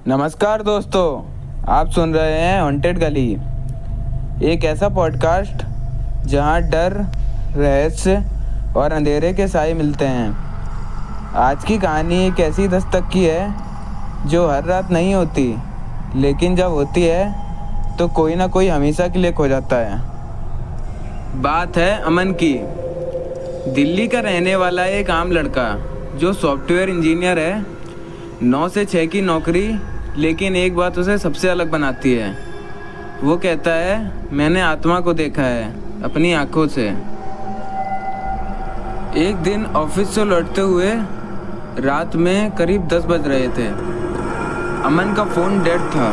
नमस्कार दोस्तों, आप सुन रहे हैं हॉन्टेड गली, एक ऐसा पॉडकास्ट जहां डर, रहस्य और अंधेरे के साए मिलते हैं। आज की कहानी एक ऐसी दस्तक की है जो हर रात नहीं होती, लेकिन जब होती है तो कोई ना कोई हमेशा के लिए खो जाता है। बात है अमन की। दिल्ली का रहने वाला एक आम लड़का जो सॉफ्टवेयर इंजीनियर है। 9 से 6 की नौकरी, लेकिन एक बात उसे सबसे अलग बनाती है। वो कहता है, मैंने आत्मा को देखा है अपनी आंखों से। एक दिन ऑफिस से लौटते हुए रात में करीब 10 बज रहे थे। अमन का फ़ोन डेड था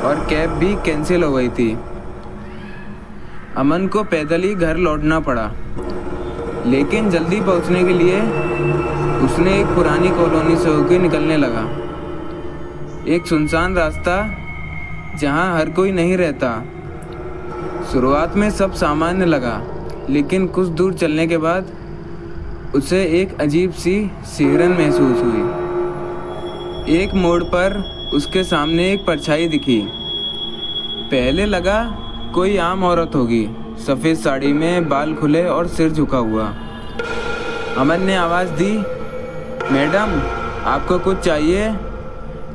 और कैब भी कैंसिल हो गई थी। अमन को पैदल ही घर लौटना पड़ा, लेकिन जल्दी पहुंचने के लिए उसने एक पुरानी कॉलोनी से होकर निकलने लगा। एक सुनसान रास्ता जहां हर कोई नहीं रहता। शुरुआत में सब सामान्य लगा, लेकिन कुछ दूर चलने के बाद उसे एक अजीब सी सिहरन महसूस हुई। एक मोड़ पर उसके सामने एक परछाई दिखी। पहले लगा कोई आम औरत होगी, सफ़ेद साड़ी में, बाल खुले और सिर झुका हुआ। अमन ने आवाज़ दी, मैडम आपको कुछ चाहिए?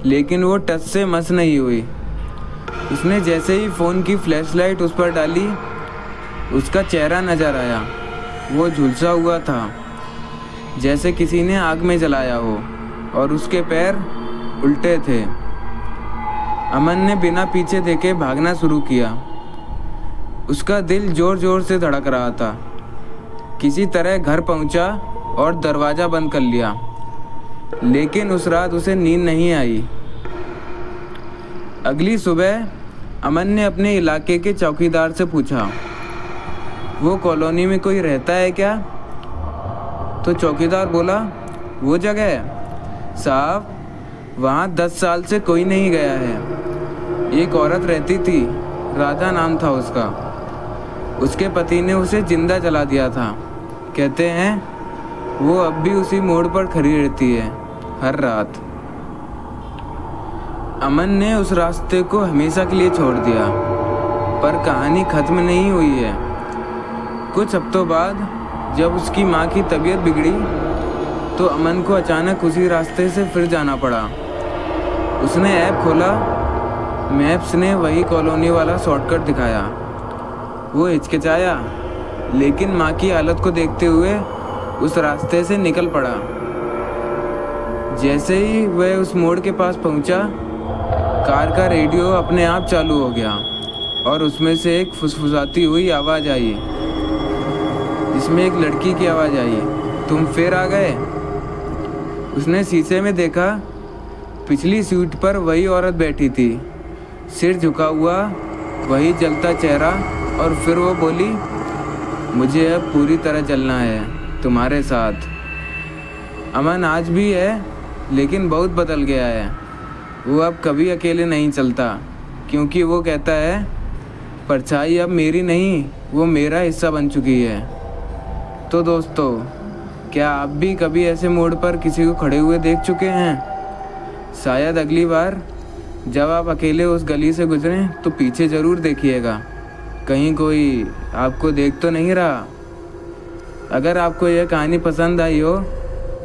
लेकिन वो टच से मस नहीं हुई। उसने जैसे ही फ़ोन की फ्लैशलाइट उस पर डाली, उसका चेहरा नज़र आया। वो झुलसा हुआ था, जैसे किसी ने आग में जलाया हो, और उसके पैर उल्टे थे। अमन ने बिना पीछे देखे भागना शुरू किया। उसका दिल ज़ोर ज़ोर से धड़क रहा था। किसी तरह घर पहुंचा और दरवाज़ा बंद कर लिया, लेकिन उस रात उसे नींद नहीं आई। अगली सुबह अमन ने अपने इलाके के चौकीदार से पूछा, वो कॉलोनी में कोई रहता है क्या? तो चौकीदार बोला, वो जगह साहब, वहाँ 10 साल से कोई नहीं गया है। एक औरत रहती थी, राधा नाम था उसका। उसके पति ने उसे जिंदा जला दिया था। कहते हैं वो अब भी उसी मोड़ पर खड़ी रहती है हर रात। अमन ने उस रास्ते को हमेशा के लिए छोड़ दिया, पर कहानी खत्म नहीं हुई है। कुछ हफ्तों बाद जब उसकी माँ की तबीयत बिगड़ी, तो अमन को अचानक उसी रास्ते से फिर जाना पड़ा। उसने ऐप खोला, मैप्स ने वही कॉलोनी वाला शॉर्टकट दिखाया। वो हिचकिचाया, लेकिन माँ की हालत को देखते हुए उस रास्ते से निकल पड़ा। जैसे ही वह उस मोड़ के पास पहुंचा, कार का रेडियो अपने आप चालू हो गया और उसमें से एक फुसफुसाती हुई आवाज़ आई, जिसमें एक लड़की की आवाज़ आई, तुम फिर आ गए? उसने शीशे में देखा, पिछली सीट पर वही औरत बैठी थी, सिर झुका हुआ, वही जलता चेहरा। और फिर वो बोली, मुझे अब पूरी तरह चलना है तुम्हारे साथ। अमन आज भी है, लेकिन बहुत बदल गया है। वो अब कभी अकेले नहीं चलता, क्योंकि वो कहता है, परछाई अब मेरी नहीं, वो मेरा हिस्सा बन चुकी है। तो दोस्तों, क्या आप भी कभी ऐसे मोड़ पर किसी को खड़े हुए देख चुके हैं? शायद अगली बार जब आप अकेले उस गली से गुजरें तो पीछे ज़रूर देखिएगा, कहीं कोई आपको देख तो नहीं रहा। अगर आपको यह कहानी पसंद आई हो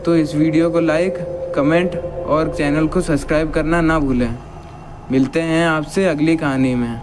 तो इस वीडियो को लाइक, कमेंट और चैनल को सब्सक्राइब करना ना भूलें। मिलते हैं आपसे अगली कहानी में।